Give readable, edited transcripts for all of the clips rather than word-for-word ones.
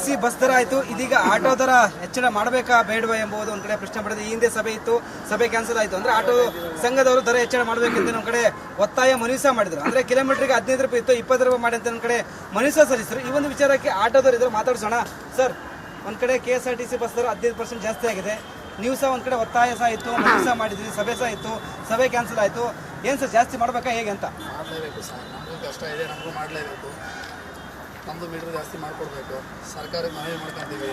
C bus ದರ ಆಯಿತು, ಇದೀಗ ಆಟೋ ದರ ಹೆಚ್ಚಳ ಮಾಡಬೇಕಾ ಬೇಡವಾ ಎಂಬುದು ಒಂದು ಕಡೆ ಪ್ರಶ್ನೆ ಪಡೆದಿದೆ. ಈ ಹಿಂದೆ ಸಭೆ ಇತ್ತು, ಸಭೆ ಕ್ಯಾನ್ಸಲ್ ಆಯಿತು. ಅಂದ್ರೆ ಆಟೋ ಸಂಘದವರು ದರ ಹೆಚ್ಚಳ ಮಾಡಬೇಕಂತ ನಮ್ಮ ಕಡೆ ಒತ್ತಾಯ ಮನವಿ ಸಹ ಮಾಡಿದ್ರು. ಅಂದ್ರೆ ಕಿಲೋಮೀಟರ್ಗೆ 15 ರೂಪಾಯಿ ಇತ್ತು, 20 ರೂಪಾಯಿ ಮಾಡಿ ಅಂತ ನಮ್ಮ ಕಡೆ ಮನವಿ ಸಹ ಸಲ್ಲಿಸಿದ್ರು. ಈ ಒಂದು ವಿಚಾರಕ್ಕೆ ಆಟೋದವರು ಇದ್ರು, ಮಾತಾಡ್ಸೋಣ. ಸರ್, ಒಂದು ಕಡೆ KSRTC ಬಸ್ ದರ 15% ಜಾಸ್ತಿ ಆಗಿದೆ. ನೀವು ಸಹ ಒಂದು ಕಡೆ ಒತ್ತಾಯ ಸಹ ಇತ್ತು, ಮನವಿ ಸಹ ಮಾಡಿದ್ರಿ, ಸಭೆ ಸಹ ಇತ್ತು, ಸಭೆ ಕ್ಯಾನ್ಸಲ್ ಆಯಿತು. ಏನು ಸರ್, ಜಾಸ್ತಿ ಮಾಡಬೇಕಾ ಹೇಗೆ ಅಂತ? ಮಾಡಲೇಬೇಕು ಸರ್, ನಮಗೂ ಕಷ್ಟ ಇದೆ, ನಮಗೂ ಮಾಡಲೇಬೇಕು. ನಮ್ಮದು ಮೀಟ್ರ್ ಜಾಸ್ತಿ ಮಾಡಿಕೊಡ್ಬೇಕು. ಸರ್ಕಾರಕ್ಕೆ ಮನವಿ ಮಾಡ್ಕೊತೀವಿ.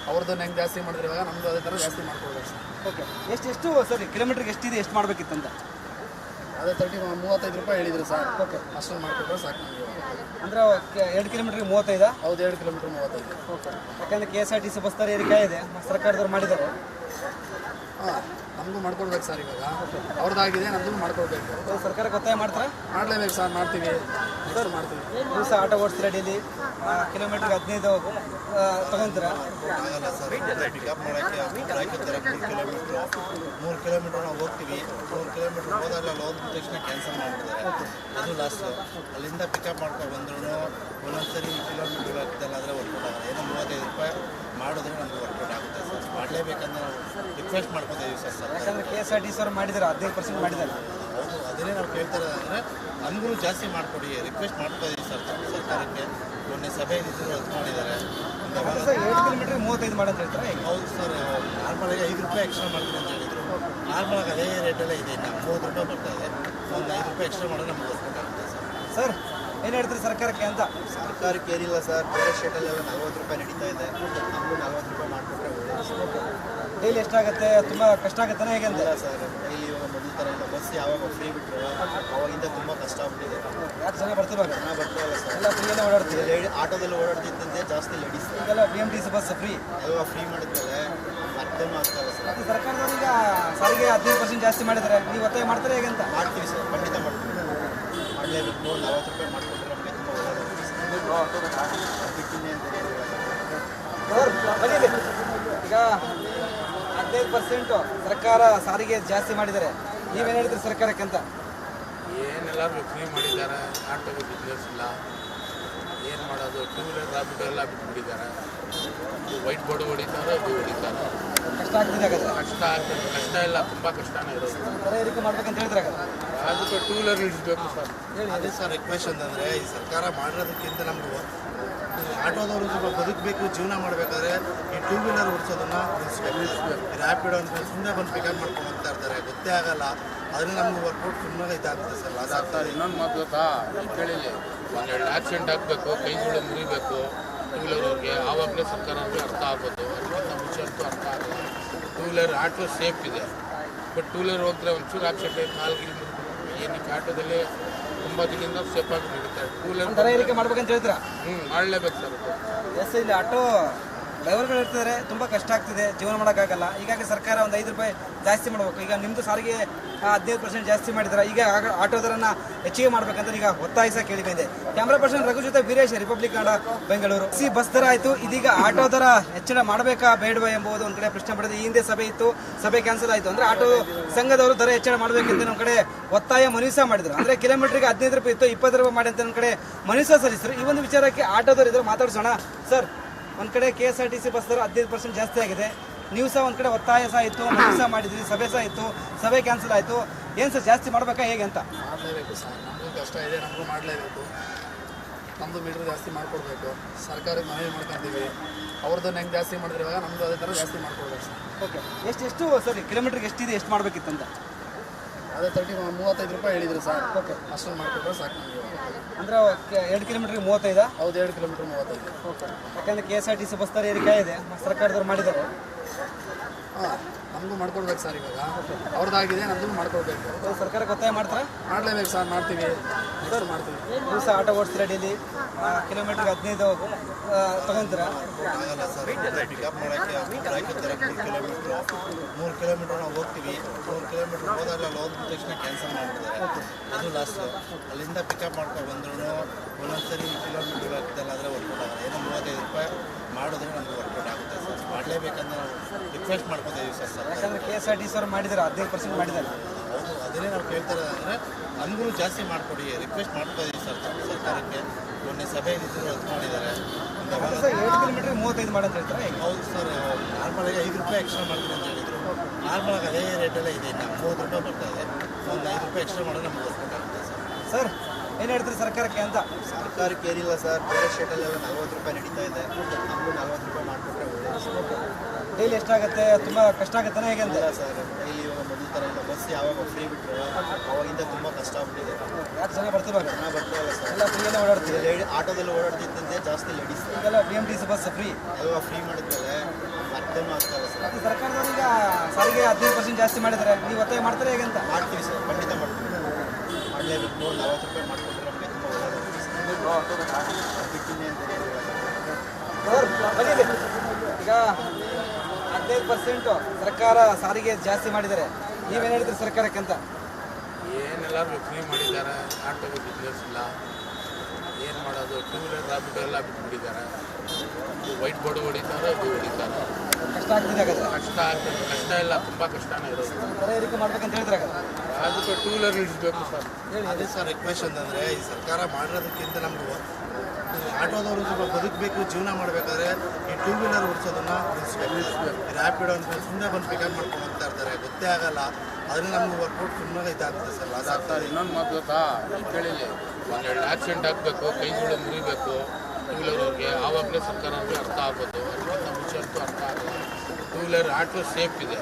ಅವ್ರದ್ದನ್ನು ಹೆಂಗೆ ಜಾಸ್ತಿ ಮಾಡಿದ್ರೆ ಇವಾಗ ನಮ್ಮದು ಅದೇ ಥರ ಜಾಸ್ತಿ ಮಾಡಿಕೊಡ್ಬೇಕು ಸರ್. ಓಕೆ, ಎಷ್ಟು ಸರಿ ಕಿಲೋಮೀಟ್ರಿಗೆ ಎಷ್ಟಿದೆ, ಎಷ್ಟು ಮಾಡಬೇಕಿತ್ತಂತ? ಅದೇ 35 ರೂಪಾಯಿ ಹೇಳಿದ್ರು ಸರ್. ಓಕೆ, ಅಷ್ಟೊಂದು ಮಾಡಿಕೊಟ್ರೆ ಸಾಕು ನಮಗೆ. ಅಂದರೆ 2 ಕಿಲೋಮೀಟ್ರಿಗೆ 35? ಹೌದು, 2 ಕಿಲೋಮೀಟ್ರ್ 35. ಓಕೆ, ಯಾಕಂದರೆ KSRTC ಬಸ್ ದರ ಏರಿಕೆ ಇದೆ, ಸರ್ಕಾರದವ್ರು ಮಾಡಿದ್ದಾರೆ. ಹಾಂ, ನಮಗೂ ಮಾಡ್ಕೊಡ್ಬೇಕು ಸರ್. ಇವಾಗ ಅವ್ರದ್ದಾಗಿದೆ, ನಮಗೂ ಮಾಡ್ಕೊಡ್ಬೇಕು. ಸರ್ಕಾರಕ್ಕೆ ಒತ್ತಾಯ ಮಾಡ್ತಾರೆ? ಮಾಡಲೇಬೇಕು ಸರ್, ಮಾಡ್ತೀವಿ ಸರ್, ಮಾಡ್ತೀವಿ. ನೀವು ಸಹ ಆಟೋ ಓಡಿಸ್ತೀರಾ ಡೈಲಿ, ಕಿಲೋಮೀಟ್ರಿಗೆ 15 ತೊಗೊತೀರಾ? ಆಗಲ್ಲ ಸರ್, ಪಿಕಪ್ ಮಾಡೋಕ್ಕೆ ಹಾಕಿರ್ತಾರೆ 3 ಕಿಲೋಮೀಟ್ರ್ ನಾವು ಹೋಗ್ತೀವಿ. 3 ಕಿಲೋಮೀಟ್ರ್ ಹೋದಾಗ ಅಲ್ಲಿ ಹೋದ ತಕ್ಷಣ ಕ್ಯಾನ್ಸಲ್ ಮಾಡಿಬಿಡ್ತಾರೆ. ಅದು ಲಾಸ್ಟು. ಅಲ್ಲಿಂದ ಪಿಕಪ್ ಮಾಡ್ಕೊಂಡು ಬಂದ್ರು ಒಂದೊಂದ್ಸರಿ ಕಿಲೋಮೀಟ್ರ್ ಆಗ್ತಲ್ಲ, ಆದರೆ ವರ್ಕೌಟ್ ಆಗಲ್ಲ. ಏನೋ 35 ರೂಪಾಯಿ ಮಾಡಿದ್ರೆ ನಮ್ಗೆ ವರ್ಕೌಟ್ ಆಗುತ್ತೆ ಸರ್. ಮಾಡಲೇಬೇಕಂದ್ರೆ ನಾವು ರಿಕ್ವೆಸ್ಟ್ ಮಾಡ್ಕೊತಾ ಇದೀವಿ ಸರ್. ಯಾಕಂದರೆ KSRTC ಅವ್ರು ಮಾಡಿದ್ದಾರೆ, 15% ಮಾಡಿದ್ದಾರೆ. ಹೌದು, ಅದನ್ನೇ ನಾವು ಕೇಳ್ತಾರೆ. ಅಂದರೆ ನಮಗೂ ಜಾಸ್ತಿ ಮಾಡಿಕೊಡಿ, ರಿಕ್ವೆಸ್ಟ್ ಮಾಡ್ತಾ ಇದೀವಿ ಸರ್ ಸರ್ಕಾರಕ್ಕೆ. ಮೊನ್ನೆ ಸಭೆ ಇದ್ದರು ಅದು ಮಾಡಿದ್ದಾರೆ. 2 ಕಿಲೋಮೀಟ್ರಿಗೆ 35 ಮಾಡಂತ ಹೇಳ್ತಾರೆ. ಹೌದು ಸರ್, ನಾರ್ಮಲಾಗಿ 5 ರೂಪಾಯಿ ಎಕ್ಸ್ಟ್ರಾ ಮಾಡ್ತೀನಿ ಅಂತ ಹೇಳಿದರು. ನಾರ್ಮಲಾಗಿ ಅದೇ ರೇಟಲ್ಲೇ ಇದೆ. ಇನ್ನು 30 ರೂಪಾಯಿ ಬರ್ತಾ ಇದೆ. ಒಂದು 5 ರೂಪಾಯಿ ಎಕ್ಸ್ಟ್ರಾ ಮಾಡಿದ್ರೆ ನಮ್ಗೆ ವರ್ಕೌಟ್ ಆಗುತ್ತೆ ಸರ್. ಏನು ಹೇಳ್ತೀರಿ ಸರ್ಕಾರಕ್ಕೆ ಅಂತ? ಸರ್ಕಾರಕ್ಕೆ ಏನಿಲ್ಲ ಸರ್, ಬೇರೆ ಸ್ಟೇಟಲ್ಲೆಲ್ಲ 40 ರೂಪಾಯಿ ನಡೀತಾ ಇದೆ. ನಮಗೂ 40 ರೂಪಾಯಿ ಮಾಡಿಕೊಟ್ರೆ ಒಳ್ಳೆಯದು. ಡೈಲಿ ಎಷ್ಟಾಗುತ್ತೆ? ತುಂಬ ಕಷ್ಟ ಆಗುತ್ತಾನೆ ಹೇಗೆ ಅಂತ? ಇಲ್ಲ ಸರ್, ಡೈಲಿ ಇವಾಗ ಮೊದಲ ಥರ ಇಲ್ಲ. ಬಸ್ ಯಾವಾಗ ಫ್ರೀ ಬಿಟ್ಟರು ಅವಾಗಿಂದ ತುಂಬ ಕಷ್ಟ ಆಗ್ಬಿಟ್ಟಿದೆ. ಯಾಕೆ ಜನ ಬರ್ತಿರುವಾಗ ಜನ ಬರ್ತಾಯಿಲ್ಲ ಸರ್. ಎಲ್ಲ ಫ್ರೀಯಲ್ಲೇ ಓಡಾಡ್ತೀವಿ. ಆಟೋದಲ್ಲಿ ಓಡಾಡ್ತಿದ್ದಂತೆ ಜಾಸ್ತಿ ಲೇಡೀಸ್. ಈಗೆಲ್ಲ BMTC ಬಸ್ ಫ್ರೀ ಎಲ್ಲ ಫ್ರೀ ಮಾಡಿದ್ಮೇಲೆ ಅರ್ಥನೂ ಆಗ್ತಾಯಿಲ್ಲ ಸರ್. ಮತ್ತು ಸರ್ಕಾರದವರು ಈಗ ಸಾರಿಗೆ 15% ಜಾಸ್ತಿ ಮಾಡಿದ್ದಾರೆ. ನೀವು ಒತ್ತಾಯ ಮಾಡ್ತಾರೆ ಹೇಗೆ ಅಂತ? ಮಾಡ್ತೀವಿ ಸರ್, ಖಂಡಿತ ಮಾಡ್ತೀವಿ. ಮಾಡಲೇಬೇಕು. 40 ರೂಪಾಯಿ ಮಾಡಿಕೊಟ್ರೆ ನಮಗೆ ತುಂಬ ಒಳ್ಳೆಯದು. ಬಿಟ್ಟಿನಿ ಅಂತ ಈಗ 15% ಸರ್ಕಾರ ಸಾರಿಗೆ ಜಾಸ್ತಿ ಮಾಡಿದ್ದಾರೆ. ನೀವೇನು ಹೇಳ್ತೀರಿ ಸರ್ಕಾರಕ್ಕೆ ಅಂತ? ಏನೆಲ್ಲರೂ ಫ್ರೀ ಮಾಡಿದ್ದಾರೆ. ಆಟೋಗೆ ಬಿಸ್ನೆಸ್ ಇಲ್ಲ, ಏನು ಮಾಡೋದು? 2 ವೀಲರ್ ರಾಬಿಟೋ ಎಲ್ಲ ಬಿಟ್ಬಿಟ್ಟಿದ್ದಾರೆ. ವೈಟ್ ಬೋರ್ಡ್ ಹೊಡಿತಾರೆ, ಇದು ಹೊಡಿತಾರೆ. ಕಷ್ಟ ಆಗ್ತಿದೆ ಹಾಗಾದ್ರೆ? ಕಷ್ಟ ಆಗ್ತದೆ. ಕಷ್ಟ ಇಲ್ಲ, ತುಂಬ ಕಷ್ಟನೇ ಇರೋದು. ದರ ಏರಿಕೆ ಮಾಡ್ಬೇಕಂತ ಹೇಳಿದ್ರೆ ಅದಕ್ಕೆ 2 ವೀಲರ್ ಇಳಿಸ್ಬೇಕು ಸರ್. ಅದೇ ಸರ್ ರಿಕ್ವೆಸ್ಟ್ ಅಂತಂದರೆ, ಈ ಸರ್ಕಾರ ಮಾಡಿರೋದಕ್ಕಿಂತ ನಮ್ಗೆ ಆಟೋದವರು ಸ್ವಲ್ಪ ಬದುಕಬೇಕು, ಜೀವನ ಮಾಡಬೇಕಾದ್ರೆ ಈ 2 ವೀಲರ್ ಓಡಿಸೋದನ್ನು ನಿಲ್ಲಿಸ್ಬೇಕು. ರ್ಯಾಪಿಡೋ ಅಂತ ಸುಮ್ಮನೆ ಬಂದು ಪಿಕಪ್ ಮಾಡ್ಕೊಂಡು ಹೋಗ್ತಾ ಇರ್ತಾರೆ, ಗೊತ್ತೇ ಆಗಲ್ಲ. ಅದರಿಂದ ನಮ್ಗೆ ವರ್ಕೌಟ್ ತುಂಬ ಇದಾಗುತ್ತೆ ಸರ್, ಲಾಸ್ ಆಗ್ತದೆ. ಇನ್ನೊಂದು ಮಾತು ಗೊತ್ತಾ, ಕೇಳಿಲ್ಲ, ಒಂದೆರಡು ಆಕ್ಸಿಡೆಂಟ್ ಆಗಬೇಕು, ಕೈಗಳು ಮುರಿಬೇಕು 2 ವೀಲರ್ಗೆ, ಆವಾಗಲೇ ಸರ್ಕಾರಕ್ಕೆ ಅರ್ಥ ಆಗೋದು. ಅದಕ್ಕಿಂತ ಮುಂಚೆ ಅಂತೂ ಅರ್ಥ ಆಗಲ್ಲ. 2 ವೀಲರ್ ಆಟೋ ಸೇಫ್ ಇದೆ, ಬಟ್ 2 ವೀಲರ್ ಹೋದರೆ ಒಂಚೂರು ಆಕ್ಸಿಡೆಂಟ್ ಆಯ್ತು, 4 ಕಿಲೋಮೀಟರ್ ಏನಕ್ಕೆ ಆಟೋದಲ್ಲಿ ತುಂಬ ದಿನದಿಂದ ಸೇಫಾಗಿ ನಡೀತಾರೆ. 2 ವೀಲರ್ ದರ ಏರಿಕೆ ಮಾಡ್ಬೇಕಂತ ಹೇಳ್ತೀರಾ? ಮಾಡಲೇಬೇಕು ಸರ್. ಎಸ್, ಇಲ್ಲಿ ಆಟೋ ಡ್ರೈವರ್ಗಳು ಇರ್ತಾರೆ, ತುಂಬ ಕಷ್ಟ ಆಗ್ತಿದೆ, ಜೀವನ ಮಾಡೋಕ್ಕಾಗಲ್ಲ. ಹೀಗಾಗಿ ಸರ್ಕಾರ ಒಂದು 5 ರೂಪಾಯಿ ಜಾಸ್ತಿ ಮಾಡಬೇಕು. ಈಗ ನಿಮ್ಮದು ಸಾರಿಗೆ 15% ಜಾಸ್ತಿ ಮಾಡಿದ್ದಾರೆ. ಈಗ ಆಟೋ ದರನ ಹೆಚ್ಚಿಗೆ ಮಾಡ್ಬೇಕಂತ ಈಗ ಒತ್ತಾಯ ಸಹ ಕೇಳಿ ಬಂದಿದೆ. ಕ್ಯಾಮ್ರಾ ಪರ್ಸನ್ ರಘು ಜೊತೆ Veeresh, republic Kannada, Bengaluru. C bus ದರ ಆಯಿತು, ಇದೀಗ ಆಟೋ ದರ ಹೆಚ್ಚಳ ಮಾಡಬೇಕಾ ಬೇಡವಾ ಎಂಬುದು ಒಂದು ಕಡೆ ಪ್ರಶ್ನೆ ಪಡೆದಿದೆ. ಈ ಹಿಂದೆ ಸಭೆ ಇತ್ತು, ಸಭೆ ಕ್ಯಾನ್ಸಲ್ ಆಯಿತು. ಅಂದ್ರೆ ಆಟೋ ಸಂಘದವರು ದರ ಹೆಚ್ಚಳ ಮಾಡಬೇಕಂತ ನಮ್ಮ ಕಡೆ ಒತ್ತಾಯ ಮನವಿ ಸಹ ಮಾಡಿದ್ರು. ಅಂದರೆ ಕಿಲೋಮೀಟ್ರಿಗೆ 15 ರೂಪಾಯಿ ಇತ್ತು, 20 ರೂಪಾಯಿ ಮಾಡಿ ಅಂತ ನಮ್ಮ ಕಡೆ ಮನವಿ ಸಹ ಸಲ್ಲಿಸಿದ್ರು. ಈ ಒಂದು ವಿಚಾರಕ್ಕೆ ಆಟೋದವರು ಇದ್ರು, ಮಾತಾಡ್ಸೋಣ. ಸರ್, ಒಂದು ಕಡೆ KSRTC ಬಸ್ ದರ 15% ಜಾಸ್ತಿ ಆಗಿದೆ. ನೀವು ಸಹ ಒಂದು ಕಡೆ ಒತ್ತಾಯ ಸಹ ಇತ್ತು, ಮನವಿ ಸಹ ಮಾಡಿದ್ರಿ, ಸಭೆ ಸಹ ಇತ್ತು, ಸಭೆ ಕ್ಯಾನ್ಸಲ್ ಆಯಿತು. ಏನು ಸರ್, ಜಾಸ್ತಿ ಮಾಡಬೇಕಾ ಹೇಗೆ ಅಂತ? ಮಾಡಲೇಬೇಕು ಸರ್, ನಮಗೂ ಕಷ್ಟ ಇದೆ, ನಮಗೂ ಮಾಡಲೇಬೇಕು. ನಮ್ಮದು ಮೀಟ್ರ್ ಜಾಸ್ತಿ ಮಾಡಿಕೊಡ್ಬೇಕು. ಸರ್ಕಾರಕ್ಕೆ ಮನವಿ ಮಾಡ್ಕೊತೀವಿ. ಅವ್ರದ್ದನ್ನು ಹೆಂಗೆ ಜಾಸ್ತಿ ಮಾಡಿದ್ರೆ ಇವಾಗ ನಮ್ಮದು ಅದೇ ಥರ ಜಾಸ್ತಿ ಮಾಡಿಕೊಡ್ಬೇಕು ಸರ್. ಓಕೆ, ಎಷ್ಟು ಸರಿ ಕಿಲೋಮೀಟ್ರಿಗೆ ಎಷ್ಟಿದೆ, ಎಷ್ಟು ಮಾಡಬೇಕಿತ್ತಂತ? ಅದೇ 35 ರೂಪಾಯಿ ಹೇಳಿದ್ರು ಸರ್. ಓಕೆ, ಅಷ್ಟೊಂದು ಮಾಡಿಕೊಟ್ರೆ ಸಾಕು ನಮಗೆ. ಅಂದರೆ 2 ಕಿಲೋಮೀಟ್ರಿಗೆ 35? ಹೌದು, 2 ಕಿಲೋಮೀಟ್ರ್ 35. ಓಕೆ, ಯಾಕಂದರೆ KSRTC ಬಸ್ ದರ ಏರಿಕೆ ಇದೆ, ಸರ್ಕಾರದವ್ರು ಮಾಡಿದ್ದಾರೆ. ಹಾಂ, ನಮಗೂ ಮಾಡ್ಕೊಡ್ಬೇಕು ಸರ್. ಇವಾಗ ಅವ್ರದ್ದಾಗಿದೆ, ನಮಗೂ ಮಾಡ್ಕೊಡ್ಬೇಕು. ಸರ್ಕಾರಕ್ಕೆ ಒತ್ತಾಯ ಮಾಡ್ತಾರೆ? ಮಾಡಲೇಬೇಕು ಸರ್, ಮಾಡ್ತೀವಿ ಸರ್, ಮಾಡ್ತೀವಿ. ನೀವು ಸಹ ಆಟೋ ಓಡಿಸ್ತೀರಾ ಡೈಲಿ, ಕಿಲೋಮೀಟ್ರಿಗೆ 15 ತೊಗೊತೀರಾ? ಆಗಲ್ಲ ಸರ್, ಪಿಕಪ್ ಮಾಡೋಕ್ಕೆ ಹಾಕಿರ್ತಾರೆ 3 ಕಿಲೋಮೀಟ್ರ್ ನಾವು ಹೋಗ್ತೀವಿ. 3 ಕಿಲೋಮೀಟ್ರ್ ಹೋದಾಗ ಅಲ್ಲಿ ಹೋದ ತಕ್ಷಣ ಕ್ಯಾನ್ಸಲ್ ಮಾಡಿಬಿಡ್ತಾರೆ. ಅದು ಲಾಸ್ಟು. ಅಲ್ಲಿಂದ ಪಿಕಪ್ ಮಾಡ್ಕೊಂಡು ಬಂದ್ರು ಒಂದೊಂದ್ಸರಿ ಕಿಲೋಮೀಟ್ರ್ ಆಗ್ತಲ್ಲ, ಆದರೆ ವರ್ಕೌಟ್ ಆಗಲ್ಲ. ಏನೋ 35 ರೂಪಾಯಿ ಮಾಡಿದ್ರೆ ನಮ್ಗೆ ವರ್ಕೌಟ್ ಆಗುತ್ತೆ ಸರ್. ಮಾಡಲೇಬೇಕಂದ್ರೆ ನಾವು ರಿಕ್ವೆಸ್ಟ್ ಮಾಡ್ಕೊತಾ ಇದೀವಿ ಸರ್. ಯಾಕಂದರೆ KSRTC ಅವ್ರು ಮಾಡಿದ್ದಾರೆ, 15% ಮಾಡಿದ್ದಾರೆ. ಹೌದು, ಅದನ್ನೇ ನಾವು ಕೇಳ್ತಾರೆ. ಅಂದರೆ ನಮಗೂ ಜಾಸ್ತಿ ಮಾಡಿಕೊಡಿ, ರಿಕ್ವೆಸ್ಟ್ ಮಾಡ್ತಾ ಇದೀವಿ ಸರ್ ಸರ್ಕಾರಕ್ಕೆ. ಮೊನ್ನೆ ಸಭೆಯಲ್ಲಿ ರದ್ದು ಮಾಡಿದ್ದಾರೆ. ಸರ್ 7 ಕಿಲೋಮೀಟ್ರಿಗೆ 35 ಮಾಡಿ ಅಂತ ಹೇಳ್ತಾರೆ. ಹೌದು ಸರ್, ನಾರ್ಮಲಾಗಿ 5 ರೂಪಾಯಿ ಎಕ್ಸ್ಟ್ರಾ ಮಾಡ್ತೀನಿ ಅಂತ ಹೇಳಿದರು. ನಾರ್ಮಲಾಗಿ ಅದೇ ರೇಟೆಲ್ಲ ಇದೆ, ಇನ್ನು 30 ರೂಪಾಯಿ ಬರ್ತಾ ಇದೆ. ಒಂದು 5 ರೂಪಾಯಿ ಎಕ್ಸ್ಟ್ರಾ ಮಾಡಿದ್ರೆ ನಮ್ಗೆ ಗೊತ್ತಾಗುತ್ತೆ ಸರ್. ಏನು ಹೇಳ್ತೀರಿ ಸರ್ಕಾರಕ್ಕೆ ಅಂತ? ಸರ್ಕಾರಕ್ಕೆ ಏನಿಲ್ಲ ಸರ್, ಬೇರೆ ಸ್ಟೇಟಲ್ಲೆಲ್ಲ 40 ರೂಪಾಯಿ ನಡೀತಾ ಇದೆ, ನಮಗೂ 40 ರೂಪಾಯಿ ಮಾಡಿಕೊಟ್ರೆ ಒಳ್ಳೆಯದು. ಡೈಲಿ ಎಷ್ಟಾಗುತ್ತೆ? ತುಂಬ ಕಷ್ಟ ಆಗುತ್ತಾನೆ ಹೇಗೆ ಅಂತ? ಇಲ್ಲ ಸರ್, ಡೈಲಿ ಇವಾಗ ಮೊದಲ ಥರ ಇಲ್ಲ. ಬಸ್ ಯಾವಾಗ ಫ್ರೀ ಬಿಟ್ಟರು ಅವಾಗಿಂದ ತುಂಬ ಕಷ್ಟ ಆಗ್ಬಿಟ್ಟಿದೆ. ಯಾಕೆ ಜನ ಬರ್ತಿರುವಾಗ ಜನ ಬರ್ತಾಯಿಲ್ಲ ಸರ್, ಎಲ್ಲ ಫ್ರೀಯಲ್ಲೇ ಓಡಾಡ್ತೀವಿ. ಆಟೋದಲ್ಲಿ ಓಡಾಡ್ತಿದ್ದಂತೆ ಜಾಸ್ತಿ ಲೇಡೀಸ್. ಈಗೆಲ್ಲ BMTC ಬಸ್ ಫ್ರೀ ಎಲ್ಲ ಫ್ರೀ ಮಾಡಿದ್ಮೇಲೆ ಅರ್ಥನೂ ಆಗ್ತಾಯಿಲ್ಲ ಸರ್. ಮತ್ತು ಸರ್ಕಾರದವರು ಈಗ ಸಾರಿಗೆ 15% ಜಾಸ್ತಿ ಮಾಡಿದ್ದಾರೆ. ನೀವು ಒತ್ತಾಯ ಮಾಡ್ತಾರೆ ಹೇಗೆ ಅಂತ? ಮಾಡ್ತೀವಿ ಸರ್, ಖಂಡಿತ ಮಾಡ್ತೀವಿ, ಮಾಡಲೇಬೇಕು. 40 ರೂಪಾಯಿ ಮಾಡಿಕೊಟ್ರೆ ನಮಗೆ ತುಂಬ ಒಳ್ಳೆಯದು. ಬಿಟ್ಟಿನಿ ಅಂತ ಸರ್ ಬಂದಿದೆ. ಈಗ 15% ಸರ್ಕಾರ ಸಾರಿಗೆ ಜಾಸ್ತಿ ಮಾಡಿದ್ದಾರೆ. ನೀವೇನು ಹೇಳ್ತೀರಿ ಸರ್ಕಾರಕ್ಕೆ ಅಂತ? ಏನೆಲ್ಲರೂ ಫ್ರೀ ಮಾಡಿದ್ದಾರೆ, ಆಟೋಗೆ ಬಿಸ್ನೆಸ್ ಇಲ್ಲ, ಏನು ಮಾಡೋದು? ಟೂ ವೀಲರ್ ರಾಬಿಟೋ ಎಲ್ಲ ಬಿಟ್ಬಿಟ್ಟಿದ್ದಾರೆ. ವೈಟ್ ಬೋರ್ಡ್ ಹೊಡಿತಾರೆ, ಇದು ಹೊಡಿತಾರೆ. ಕಷ್ಟ ಆಗ್ತಿದೆ ಹಾಗಾದ್ರೆ. ಕಷ್ಟ ಆಗ್ತದೆ, ಕಷ್ಟ ಇಲ್ಲ, ತುಂಬ ಕಷ್ಟನೇ ಇರೋದು. ದರ ಏರಿಕೆ ಮಾಡ್ಬೇಕಂತ ಹೇಳಿದ್ರೆ ಅದಕ್ಕೆ ಟೂ ವೀಲರ್ ಇಳಿಸ್ಬೇಕು ಸರ್. ಅದೇ ಸರ್ ರಿಕ್ವೆಸ್ಟ್ ಅಂತಂದರೆ, ಈ ಸರ್ಕಾರ ಮಾಡಿರೋದಕ್ಕಿಂತ ನಮಗೂ ಆಟೋದವರು ಸ್ವಲ್ಪ ಬದುಕಬೇಕು, ಜೀವನ ಮಾಡಬೇಕಾದ್ರೆ ಈ ಟೂ ವೀಲರ್ ಓಡಿಸೋದನ್ನು ನಿಲ್ಲಿಸ್ಬೇಕು. ರ್ಯಾಪಿಡೋ ಅಂತ ಸುಮ್ಮನೆ ಬಂದು ಪಿಕಪ್ ಮಾಡ್ಕೊಂಡು ಹೋಗ್ತಾ ಇರ್ತಾರೆ, ಗೊತ್ತೇ ಆಗಲ್ಲ. ಅದರಿಂದ ನಮ್ಗೆ ವರ್ಕೌಟ್ ಸುಮ್ಮನೆ ಇದಾಗುತ್ತೆ ಸರ್, ಲಾಸ್ ಆಗ್ತದೆ. ಇನ್ನೊಂದು ಮಾತು ಗೊತ್ತಾ, ಈ ಕೇಳಿಲಿ ಒಂದೆರಡು ಆಕ್ಸಿಡೆಂಟ್ ಆಗಬೇಕು, ಕೈಗಳು ಮುರಿಬೇಕು ಟೂ ವೀಲರ್ ಅವ್ರಿಗೆ, ಆವಾಗಲೇ ಸರ್ಕಾರಕ್ಕೆ ಅರ್ಥ ಆಗೋದು. ಅದಕ್ಕಿಂತ ಮುಂಚೆ ಅಂತೂ ಅರ್ಥ ಆಗಲ್ಲ. ಟೂ ವೀಲರ್ ಆಟೋ ಸೇಫ್ ಇದೆ,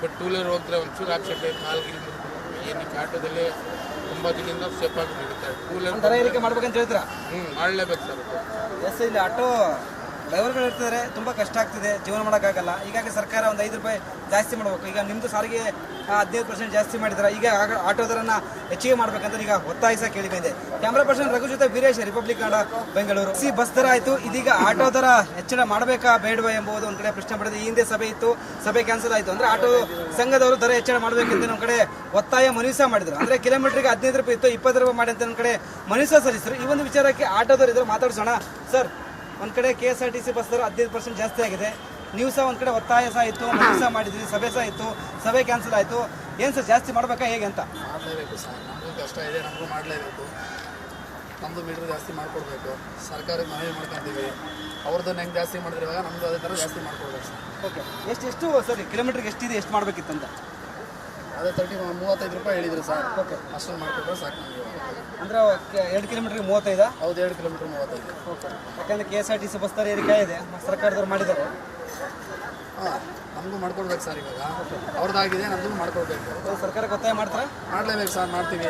ಬಟ್ ಟೂ ವೀಲರ್ ಹೋಗ್ತಾರೆ ಒಂಚೂರು ಆಕ್ಸಿಡೆಂಟ್ ಆಯ್ತು, 4 ಕಿಲೋಮೀಟರ್ ಏನಕ್ಕೆ ಆಟೋದಲ್ಲಿ ತುಂಬ ದಿನದಿಂದ ಸೇಫ್ ಆಗಿ ನಡೀತಾರೆ. ಟೂ ವೀಲರ್ ದರ ಏರಿಕೆ ಮಾಡ್ಬೇಕಂತ ಹೇಳ್ತೀರಾ? ಮಾಡಲೇಬೇಕು ಸರ್. ಎಸ್, ಇಲ್ಲಿ ಆಟೋ ಡ್ರೈವರ್ಗಳು ಇರ್ತಾರೆ, ತುಂಬ ಕಷ್ಟ ಆಗ್ತಿದೆ, ಜೀವನ ಮಾಡೋಕ್ಕಾಗಲ್ಲ. ಹೀಗಾಗಿ ಸರ್ಕಾರ ಒಂದು 5 ರೂಪಾಯಿ ಜಾಸ್ತಿ ಮಾಡಬೇಕು. ಈಗ ನಿಮ್ಮದು ಸಾರಿಗೆ 15% ಜಾಸ್ತಿ ಮಾಡಿದ್ದಾರೆ. ಈಗ ಆಟೋ ದರನ ಹೆಚ್ಚಿಗೆ ಮಾಡ್ಬೇಕಂತ ಈಗ ಒತ್ತಾಯಿಸ ಕೇಳಿ ಬಂದಿದೆ. ಕ್ಯಾಮ್ರಾ ಪರ್ಸನ್ ರಘು ಜೊತೆ ವೀರೇಶ್, ರಿಪಬ್ಲಿಕ್ ಕನ್ನಡ, ಬೆಂಗಳೂರು. ಬಸ್ ದರ ಆಯಿತು, ಇದೀಗ ಆಟೋ ದರ ಹೆಚ್ಚಳ ಮಾಡಬೇಕಾ ಬೇಡವಾ ಎಂಬುದು ಒಂದು ಕಡೆ ಪ್ರಶ್ನೆ ಪಡೆದಿದೆ. ಈ ಹಿಂದೆ ಸಭೆ ಇತ್ತು, ಸಭೆ ಕ್ಯಾನ್ಸಲ್ ಆಯಿತು. ಅಂದರೆ ಆಟೋ ಸಂಘದವರು ದರ ಹೆಚ್ಚಳ ಮಾಡಬೇಕಂತ ನಮ್ಮ ಕಡೆ ಒತ್ತಾಯ ಮನವಿ ಸಹ ಮಾಡಿದ್ರು. ಅಂದರೆ ಕಿಲೋಮೀಟರ್ಗೆ 15 ರೂಪಾಯಿ ಇತ್ತು, 20 ರೂಪಾಯಿ ಮಾಡಿ ಅಂತ ನಮ್ಮ ಕಡೆ ಮನವಿ ಸಹ ಸಲ್ಲಿಸಿದ್ರು. ಈ ಒಂದು ವಿಚಾರಕ್ಕೆ ಆಟೋದವರು ಇದ್ರು, ಮಾತಾಡ್ಸೋಣ ಸರ್. ಒಂದು ಕಡೆ KSRTC ಬಸ್ ದರ 15% ಜಾಸ್ತಿ ಆಗಿದೆ. ನೀವು ಸಹ ಒಂದು ಕಡೆ ಒತ್ತಾಯ ಸಹ ಇತ್ತು, ಮನವಿ ಸಹ ಮಾಡಿದ್ರಿ, ಸಭೆ ಸಹ ಇತ್ತು, ಸಭೆ ಕ್ಯಾನ್ಸಲ್ ಆಯಿತು. ಏನು ಸರ್, ಜಾಸ್ತಿ ಮಾಡಬೇಕಾ ಹೇಗೆ ಅಂತ? ಮಾಡಲೇಬೇಕು ಸರ್, ನಮಗೂ ಕಷ್ಟ ಇದೆ, ನಮಗೂ ಮಾಡಲೇಬೇಕು. ನಮ್ಮದು ಮೀಟ್ರ್ ಜಾಸ್ತಿ ಮಾಡಿಕೊಡ್ಬೇಕು. ಸರ್ಕಾರಕ್ಕೆ ಮನವಿ ಮಾಡ್ಕೊತೀವಿ. ಅವ್ರದ್ದನ್ನು ಹೆಂಗೆ ಜಾಸ್ತಿ ಮಾಡಿದ್ರೆ ಇವಾಗ ನಮ್ಮದು ಅದೇ ಥರ ಜಾಸ್ತಿ ಮಾಡಿಕೊಡ್ಬೇಕು ಸರ್. ಓಕೆ, ಎಷ್ಟು ಸರಿ ಕಿಲೋಮೀಟ್ರಿಗೆ ಎಷ್ಟಿದೆ, ಎಷ್ಟು ಮಾಡಬೇಕಿತ್ತಂತ? ಅದೇ 35 ರೂಪಾಯಿ ಹೇಳಿದ್ರು ಸರ್. ಓಕೆ, ಅಷ್ಟೊಂದು ಮಾಡಿಕೊಟ್ರೆ ಸಾಕು ನಮಗೆ. ಅಂದರೆ 2 ಕಿಲೋಮೀಟ್ರಿಗೆ 35? ಹೌದು, 2 ಕಿಲೋಮೀಟ್ರ್ 35. ಓಕೆ, ಯಾಕಂದರೆ KSRTC ಬಸ್ ದರ ಏರಿಕೆ ಇದೆ, ಸರ್ಕಾರದವ್ರು ಮಾಡಿದ್ದಾರೆ. ಹಾಂ, ನಮಗೂ ಮಾಡ್ಕೊಡ್ಬೇಕು ಸರ್. ಇವಾಗ ಅವ್ರದ್ದಾಗಿದೆ, ನಮಗೂ ಮಾಡ್ಕೊಡ್ಬೇಕು. ಸರ್ಕಾರಕ್ಕೆ ಒತ್ತಾಯ ಮಾಡ್ತಾರೆ? ಮಾಡಲೇಬೇಕು ಸರ್, ಮಾಡ್ತೀವಿ,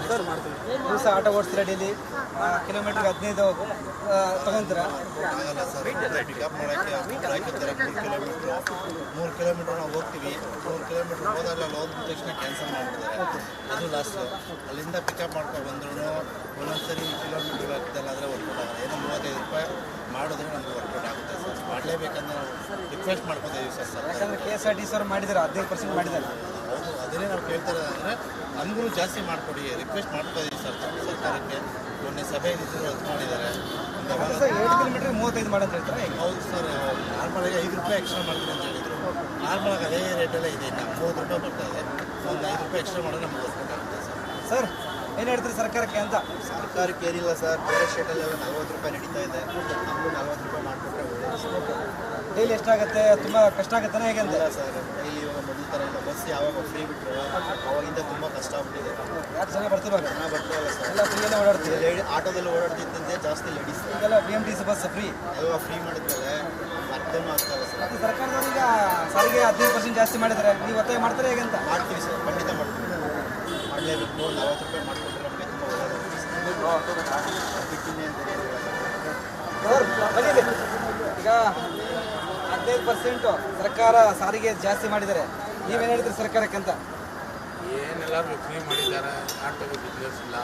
ಸರ್ ಮಾಡ್ತೀವಿ. ನೀವು ಸಹ ಆಟೋ ಓಡಿಸ್ತೀರಾ ಡೈಲಿ, ಕಿಲೋಮೀಟ್ರಿಗೆ 15 ತೊಗೊತೀರಾ? ಆಗಲ್ಲ ಸರ್, ಪಿಕಪ್ ಮಾಡೋಕ್ಕೆ ಹಾಕಿರ್ತಾರೆ 3 ಕಿಲೋಮೀಟ್ರ್ ನಾವು ಹೋಗ್ತೀವಿ. 3 ಕಿಲೋಮೀಟ್ರ್ ಹೋದಾಗ ಅಲ್ಲಿ ಹೋದ ತಕ್ಷಣ ಕ್ಯಾನ್ಸಲ್ ಮಾಡಿಬಿಡ್ತಾರೆ, ಅದು ಲಾಸ್ಟು. ಅಲ್ಲಿಂದ ಪಿಕಪ್ ಮಾಡ್ಕೊಂಡು ಬಂದ್ರೂ ಒಂದೊಂದ್ಸರಿ ಕಿಲೋಮೀಟ್ರ್ ಆಗ್ತಲ್ಲ, ಆದರೆ ವರ್ಕೌಟ್ ಆಗಲ್ಲ. ಏನೋ 35 ರೂಪಾಯಿ ಮಾಡಿದ್ರೆ ನಮ್ಗೆ ವರ್ಕೌಟ್ ಆಗುತ್ತೆ ಸರ್. ಮಾಡಲೇಬೇಕಂದ್ರೆ ನಾವು ರಿಕ್ವೆಸ್ಟ್ ಮಾಡ್ಕೊತೀವಿ ಸರ್. ಯಾಕಂದರೆ KSRTC ಅವ್ರು ಮಾಡಿದ್ದಾರೆ, 15% ಮಾಡಿದ್ದಾರೆ. ಹೌದು, ಅದನ್ನೇ ನಾವು ಕೇಳ್ತಾರೆ. ಅಂದರೆ ನಮಗೂ ಜಾಸ್ತಿ ಮಾಡಿಕೊಡಿ, ರಿಕ್ವೆಸ್ಟ್ ಮಾಡ್ಕೊತೀವಿ ಸರ್ ಸರ್ಕಾರಕ್ಕೆ. ಮೊನ್ನೆ ಸಭೆಯಲ್ಲಿ ರದ್ದು ಮಾಡಿದ್ದಾರೆ. ಸರ್ 7 ಕಿಲೋಮೀಟ್ರಿಗೆ 35 ಮಾಡಿ ಅಂತ ಹೇಳ್ತಾರೆ. ಹೌದು ಸರ್, ನಾರ್ಮಲಾಗಿ 5 ರೂಪಾಯಿ ಎಕ್ಸ್ಟ್ರಾ ಮಾಡ್ತೀನಿ ಅಂತ ಹೇಳಿದರು. ನಾರ್ಮಲಾಗಿ ಅದೇ ರೇಟೆಲ್ಲ ಇದೆ, ಇನ್ನು 30 ರೂಪಾಯಿ ಬರ್ತಾ ಇದೆ. ಒಂದು 5 ರೂಪಾಯಿ ಎಕ್ಸ್ಟ್ರಾ ಮಾಡಿದ್ರೆ ನಮ್ಗೆ ಗೊತ್ತಾಗುತ್ತೆ ಸರ್. ಏನು ಹೇಳ್ತೀರಿ ಸರ್ಕಾರಕ್ಕೆ ಅಂತ? ಸರ್ಕಾರಕ್ಕೆ ಏನಿಲ್ಲ ಸರ್, ಬೇರೆ ಸ್ಟೇಟಲ್ಲೆಲ್ಲ 40 ರೂಪಾಯಿ ನಡೀತಾ ಇದೆ, ನಮಗೂ 40 ರೂಪಾಯಿ ಮಾಡಿಕೊಟ್ರೆ ಒಳ್ಳೆಯದು. ಡೈಲಿ ಎಷ್ಟಾಗುತ್ತೆ? ತುಂಬ ಕಷ್ಟ ಆಗುತ್ತಾನೆ ಹೇಗೆ ಅಂತ? ಇಲ್ಲ ಸರ್, ಡೈಲಿ ಇವಾಗ ಮೊದಲ ಥರ ಇಲ್ಲ. ಬಸ್ ಯಾವಾಗ ಫ್ರೀ ಬಿಟ್ಟರು ಅವಾಗಿಂದ ತುಂಬ ಕಷ್ಟ ಆಗ್ಬಿಟ್ಟಿದೆ. ಯಾಕೆ ಜನ ಬರ್ತಿರುವಾಗ ಜನ ಬರ್ತಾಯಿಲ್ಲ ಸರ್, ಎಲ್ಲ ಫ್ರೀಯಲ್ಲೇ ಓಡಾಡ್ತೀವಿ. ಆಟೋದಲ್ಲಿ ಓಡಾಡ್ತಿದ್ದಂತೆ ಜಾಸ್ತಿ ಲೇಡೀಸ್. ಈಗೆಲ್ಲ BMTC ಬಸ್ ಫ್ರೀ ಎಲ್ಲ ಫ್ರೀ ಮಾಡಿದ್ಮೇಲೆ ಅರ್ಥನೂ ಆಗ್ತಾಯಿಲ್ಲ ಸರ್. ಮತ್ತು ಸರ್ಕಾರದವರು ಈಗ ಸಾರಿಗೆ 15% ಜಾಸ್ತಿ ಮಾಡಿದ್ದಾರೆ. ನೀವು ಒತ್ತಾಯ ಮಾಡ್ತಾರೆ ಹೇಗೆ ಅಂತ? ಮಾಡ್ತೀವಿ ಸರ್, ಖಂಡಿತ ಮಾಡ್ತೀವಿ, ಮಾಡಲೇಬೇಕು. 40 ರೂಪಾಯಿ ಮಾಡಿಕೊಟ್ರೆ ನಮಗೆ ತುಂಬ ಒಳ್ಳೆಯದು. ಬಿಟ್ಟಿನಿ ಅಂತ ಸರ್ ಬಂದಿದೆ. ಈಗ 15% ಸರ್ಕಾರ ಸಾರಿಗೆ ಜಾಸ್ತಿ ಮಾಡಿದ್ದಾರೆ. ನೀವೇನು ಹೇಳ್ತೀರಿ ಸರ್ಕಾರಕ್ಕೆ ಅಂತ? ಏನೆಲ್ಲರೂ ಫ್ರೀ ಮಾಡಿದ್ದಾರೆ, ಆಟೋಗೆ ಬಿಸ್ನೆಸ್ ಇಲ್ಲ,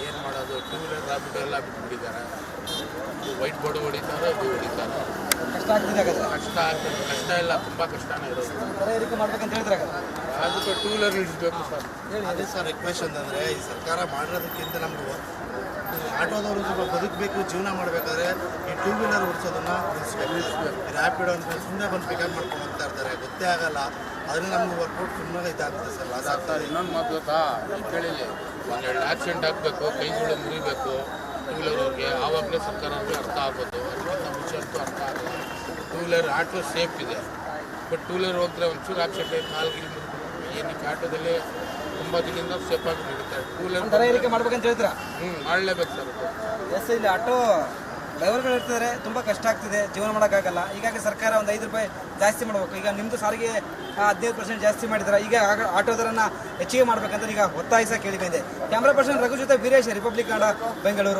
ಏನು ಮಾಡೋದು? ಟೂ ವೀಲರ್ ರಾಬಿಟೋ ಎಲ್ಲ ಬಿಟ್ಬಿಟ್ಟಿದ್ದಾರೆ. ವೈಟ್ ಬೋರ್ಡ್ ಹೊಡಿತಾರೆ, ಇದು ಹೊಡಿತಾರೆ. ಕಷ್ಟ ಆಗ್ತಿದೆ ಹಾಗಾದ್ರೆ. ಕಷ್ಟ ಆಗ್ತದೆ, ಕಷ್ಟ ಇಲ್ಲ, ತುಂಬ ಕಷ್ಟನೇ ಇರೋದು. ದರ ಏರಿಕೆ ಮಾಡ್ಬೇಕಂತ ಹೇಳಿದ್ರೆ ಅದಕ್ಕೆ ಟೂ ವೀಲರ್ ಇಳಿಸ್ಬೇಕು ಸರ್. ಅದೇ ಸರ್ ರಿಕ್ವೆಸ್ಟ್ ಅಂತಂದರೆ, ಈ ಸರ್ಕಾರ ಮಾಡಿರೋದಕ್ಕಿಂತ ನಮಗೂ ಆಟೋದವರು ಸ್ವಲ್ಪ ಬದುಕಬೇಕು, ಜೀವನ ಮಾಡಬೇಕಾದ್ರೆ ಈ ಟೂ ವೀಲರ್ ಓಡಿಸೋದನ್ನು ನಿಲ್ಲಿಸ್ಬೇಕು. ರ್ಯಾಪಿಡೋ ಅಂತ ಸುಮ್ಮನೆ ಬಂದು ಪಿಕಪ್ ಮಾಡ್ಕೊಂಡು ಹೋಗ್ತಾ ಇರ್ತಾರೆ, ಗೊತ್ತೇ ಆಗಲ್ಲ. ಅದರಿಂದ ನಮ್ಗೆ ವರ್ಕೌಟ್ ಸುಮ್ಮನೆ ಇದಾಗುತ್ತೆ ಸರ್, ಲಾಸ್ ಆಗ್ತದೆ. ಇನ್ನೊಂದು ಮಾತು ಗೊತ್ತಾ, ಈ ಕೇಳಿಲಿ ಒಂದೆರಡು ಆಕ್ಸಿಡೆಂಟ್ ಆಗಬೇಕು, ಕೈಗಳು ಮುರಿಬೇಕು ಟೂ ಟೂ ವೀಲರ್ಗೆ ಆವಾಗಲೇ ಸರ್ಕಾರಕ್ಕೆ ಅರ್ಥ ಆಗೋದು. ಅದಕ್ಕಿಂತ ಮುಂಚೆ ಅಂತೂ ಅರ್ಥ ಆಗಲ್ಲ. ಟೂ ವೀಲರ್ ಆಟೋ ಸೇಫ್ ಇದೆ, ಬಟ್ ಟೂ ವೀಲರ್ ಹೋದ್ರೆ ಒಂಚೂರು ಆಕ್ಸಿಡೆಂಟ್ ಆಯ್ತು, ನಾಲ್ಕು ಏನಕ್ಕೆ ಆಟೋದಲ್ಲಿ ತುಂಬ ದಿನದಿಂದ ಸೇಫಾಗಿ ನಡೀತಾರೆ. ಟೂ ವೀಲರ್ ದರ ಏರಿಕೆ ಮಾಡ್ಬೇಕಂತ ಹೇಳ್ತೀರಾ? ಮಾಡಲೇಬೇಕು ಸರ್. ಎಸ್, ಇಲ್ಲಿ ಆಟೋ ಡ್ರೈವರ್ಗಳು ಇರ್ತಾರೆ, ತುಂಬ ಕಷ್ಟ ಆಗ್ತಿದೆ, ಜೀವನ ಮಾಡೋಕ್ಕಾಗಲ್ಲ. ಹೀಗಾಗಿ ಸರ್ಕಾರ ಒಂದು 5 ರೂಪಾಯಿ ಜಾಸ್ತಿ ಮಾಡಬೇಕು. ಈಗ ನಿಮ್ಮದು ಸಾರಿಗೆ 15% ಜಾಸ್ತಿ ಮಾಡಿದ್ದಾರೆ. ಈಗ ಆಟೋ ದರನ ಹೆಚ್ಚಿಗೆ ಮಾಡ್ಬೇಕಂತ ಈಗ ಒತ್ತಾಯಿಸ ಕೇಳಿ ಬಂದಿದೆ. ಕ್ಯಾಮ್ರಾ ಪರ್ಸನ್ ರಘು ಜೊತೆ ವೀರೇಶ್, ರಿಪಬ್ಲಿಕ್ ಕನ್ನಡ, ಬೆಂಗಳೂರು.